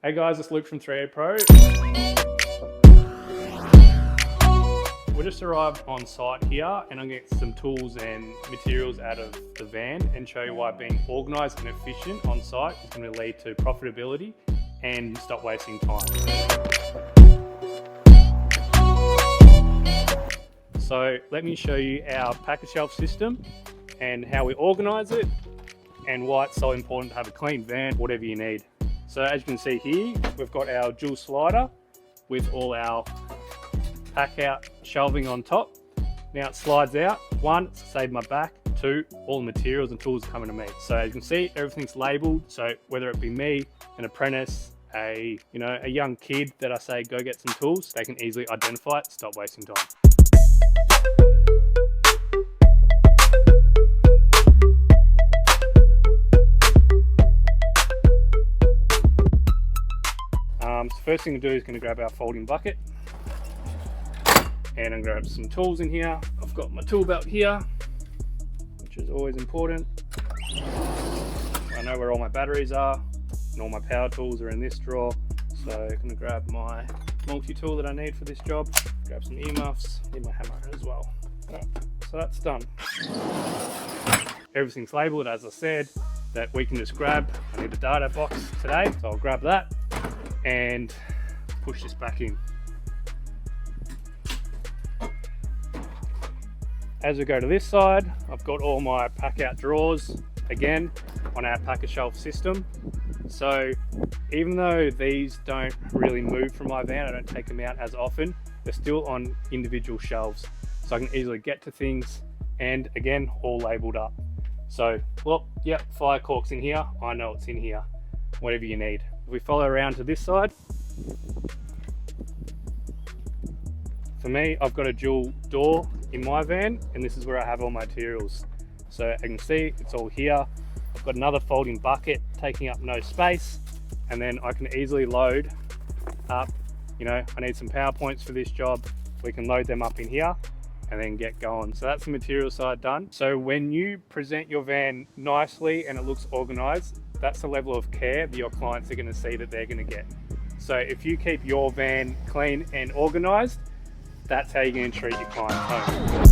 Hey guys, it's Luke from TRADIE Pro. We just arrived on site here and I'm going to get some tools and materials out of the van and show you why being organised and efficient on site is going to lead to profitability and stop wasting time. So let me show you our packashelf system and how we organise it and why it's so important to have a clean van, whatever you need. So as you can see here, we've got our dual slider with all our pack out shelving on top. Now it slides out. One, it's to save my back. Two, all the materials and tools are coming to me. So as you can see, everything's labelled. So whether it be me, an apprentice, a young kid that I say go get some tools, they can easily identify it, stop wasting time. So first thing to do is going to grab our folding bucket and I'm going to grab some tools in here. I've got my tool belt here, which is always important. I know where all my batteries are and all my power tools are in this drawer. So I'm going to grab my multi-tool that I need for this job, grab some earmuffs, need my hammer as well. Right, so that's done. Everything's labelled, as I said, that we can just grab. I need a data box today, so I'll grab that and push this back in. As we go to this side, I've got all my pack out drawers again on our packashelf system. So even though these don't really move from my van, I don't take them out as often, they're still on individual shelves. So I can easily get to things and again, all labeled up. So, well, yep, fire cork's in here, I know it's in here, whatever you need. If we follow around to this side, for me, I've got a dual door in my van and this is where I have all my materials. So I can see it's all here. I've got another folding bucket taking up no space and then I can easily load up, I need some PowerPoints for this job. We can load them up in here and then get going. So that's the material side done. So when you present your van nicely and it looks organized, that's the level of care that your clients are going to see that they're going to get. So if you keep your van clean and organized, that's how you're going to treat your clients home.